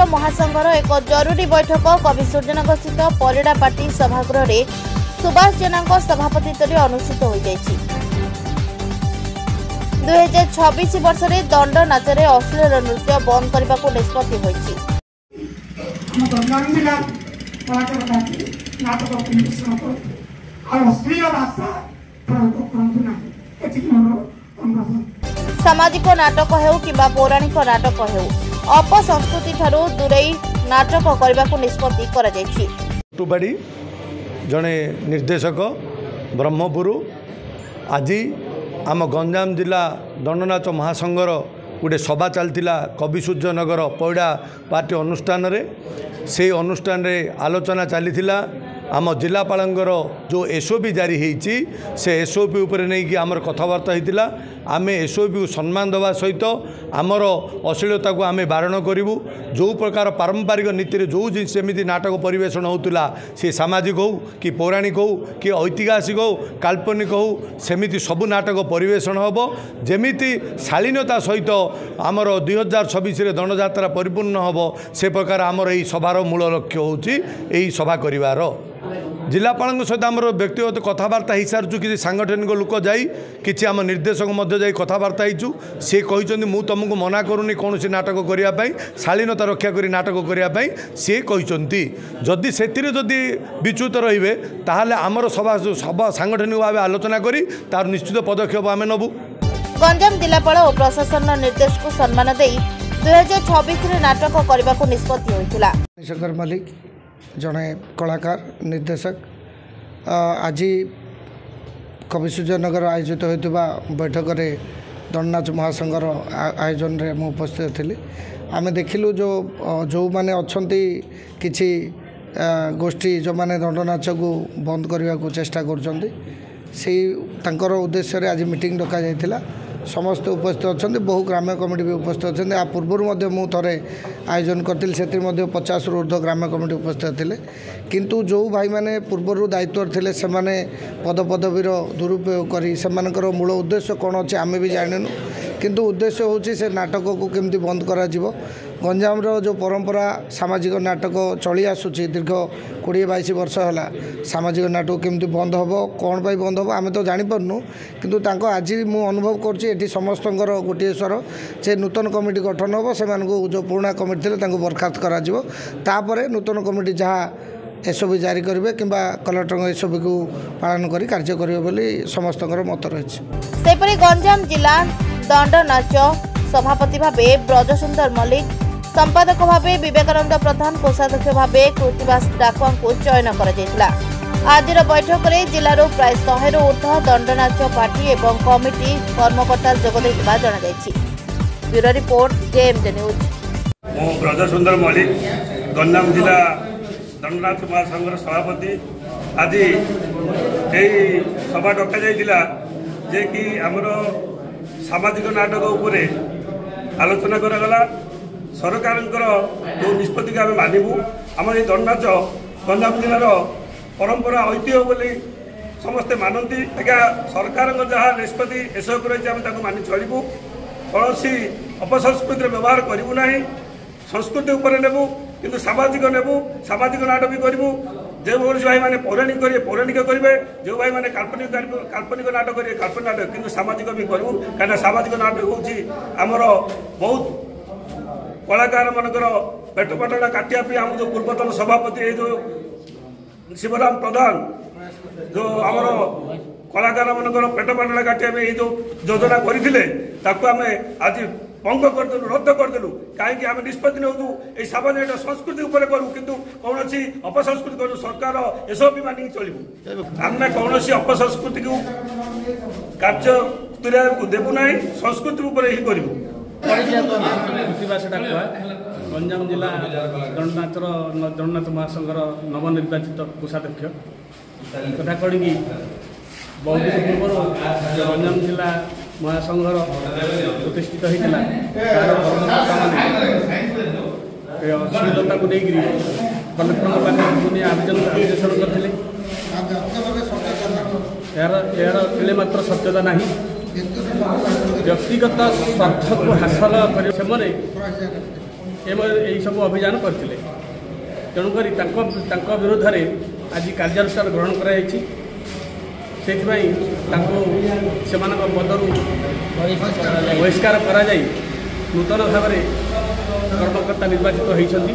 महासंघर एक जरूरी बैठक कवि सूर्यनगर स्थित परिडापाटी सभागृह में सुभाष जेना सभापतित्व अनुष्ठित हो जायछि। 2026 वर्ष में दंड नाचरे अश्लील नृत्य बंद करने को निष्पत्ति होइछि। सामाजिक नाटक हेउ कि पौराणिक नाटक हेउ अपसंस्कृति ठारू दूरेई नाटक करने को निष्पत्ति करा जायछि। टुबाड़ी जड़े निर्देशक ब्रह्मपुर आज आम गंजाम जिला दंडनाच महासंघर गोटे सभा चलता कवि सूर्यनगर पैड़ा पार्टी अनुष्ठान से अनुष्ठान आलोचना चली आम जिलापालंगर जो एसओपी जारी होती से एसओपी उपर नहीं कि आमर कथबार्ता होता आम एसओपी को सम्मान देवा सहित आमर अश्लीलता को आम बारण करूँ। जो प्रकार पारंपरिक नीति जो सेमती नाटक परिवेषण होता सी सामाजिक हो कि पौराणिक हो कि ऐतिहासिक हो काल्पनिक हो सेमिति सबु नाटक परिवेषण हम जमीती शालीनता सहित आमर 2026 दंडयात्रा परिपूर्ण हम से प्रकार आमर यही सभार मूल लक्ष्य होची सभा करिवार। जिलापाल सहित आम व्यक्तिगत कथबार्ता हो सारी कि सांगठनिक लोक जाई कि आम निर्देशक जा कथबार्ता हो सी कहते मुझे तुमको मना करूनी कौन नाटक करने शालीनता रक्षा कर नाटक करने सी कहते जदि से विच्युत रे ताहले आमर सभा सभा सांगठनिक भाव आलोचना करी तार निश्चित पदक्षेप आम नबू। गंजाम जिलापाल और प्रशासन निर्देश को सम्मान दे 2026 नाटक करने को निष्पत्ति होइतिला। शंकर मल्लिक जड़े कलाकार निर्देशक आज कवि सूर्यनगर आयोजित होता बैठक में दंडनाच महासंघर आयोजन में मुझे उपस्थित थी। आम देखिलु जो मैंने अच्छा किसी गोष्ठी जो मैंने दंडनाच को बंद करने को चेष्टा कर उद्देश्य आज मीटिंग डका जाइथिला। समस्त उपस्थित अच्छा बहु ग्राम्य कमिटी भी उपस्थित अच्छा आ पूर्वर मुझे आयोजन करी से 50 ऊर्ध ग्राम्य कमिटी उपस्थित थे किंतु जो भाई मैंने पूर्वर दायित्व थे से पदपदवीर दुरुपयोग कर मूल उद्देश्य कौन अच्छे आम भी जाननु किंतु उद्देश्य होची से नाटक को केमती बंद करा जीवो। गंजाम जो परंपरा सामाजिक नाटक चली आसूची दीर्घ 20-22 वर्ष है सामाजिक नाटक केमती बंद हम कौन पाई बंद हम आम तो जापारनु किंतु आज मु अनुभव कर समस्त गोटे स्वर से नूतन कमिटी गठन हम से जो पुराना कमिटी थे बरखास्त कर नूतन कमिटी जहाँ एसओपी जारी करेंगे कि कलेक्टर एसओपी को पालन कर कार्य करेंगे समस्त मत रही। गंजाम जिला दंडनाच सभापति भाव ब्रजसुंदर मल्लिक संपादक भाव विवेकानंद प्रधान कोषाध्यक्ष भाव कृतिवास डाकुआ को चयन कर आज बैठक में जिलार प्राय 100 रु ऊर्ध्व दंडनाच पार्टी एवं कमिटी कर्मकर्ता जोगदे जणाई। Bureau report JMJ news. Brajasundar Mallik Ganjam जिला दंडनाच महासंघर सभापति आज यही सभा डका जाइथिला जे कि आमर सामाजिक नाटक उपरे आलोचना करागला सरकार जो निष्पत्ति को आम मानबू आम ये दंडनाच गंजाम जिलार परंपरा ऐतिह्य बोली समस्ते मानती आज्ञा सरकार जहाँ निष्पत्ति एसब रही आम मानि चलू कौन अपसंस्कृति व्यवहार करूँ ना संस्कृति उपर नेबू किंतु सामाजिक नेबू सामाजिक नाटक भी करूँ जो भाई मैंने पौराणिक करेंगे पौराणिक करेंगे जो भाई मैंने काल्पनिक काल्पनिक नाटक करेंगे काल्पनिक नाटक किंतु सामाजिक भी करूँ कहीं सामाजिक नाटक होमर बहुत कलाकार मानकर पेट पाटना काटियापी आम जो पूर्वतन सभापति जो शिवराम प्रधान जो आमर कलाकार मानकर पेट पाटना काटिया जो योजना करते आम आज भंग करदेलु रद्द करदेलु कहीं आम निष्पत्ति नौ सामाजिक संस्कृति उपर करूँ किंतु कौन अपसंस्कृति करूँ सरकार एसबी मानिक चलू आम कौन अपसंस्कृति को कार्य देवु ना संस्कृति उपर ही करूँ। कृतिवास डाकुआ गंजाम जिला दंडनाच महासंघर नवनिर्वाचित कोषाध्यक्ष कथा कड़ी कि बहुत दिन पूर्व गंजाम जिला महासंघर प्रतिष्ठित होता तार कर्मकर्ता अश्लीलता को लेकर कलेक्टर पाखे आवेदन करते यार मात्र सत्यता ना व्यक्तिगत स्वार्थ को हासिल कर ଏହିସବୁ ଅଭିଯାନ କରିଥିଲେ। ତେଣୁକରି ତାଙ୍କ ବିରୋଧରେ ଆଜି କାର୍ଯ୍ୟାନୁଷ୍ଠାନ ଗ୍ରହଣ କରାଯାଇଛି। ସେଥିପାଇଁ ତାଙ୍କୁ ସେମାନଙ୍କ ପଦରୁ ବହିଷ୍କାର କରାଯାଇ ନୂତନ ଭାବରେ କର୍ମକର୍ତ୍ତା ନିର୍ବାଚିତ ହୋଇଛନ୍ତି।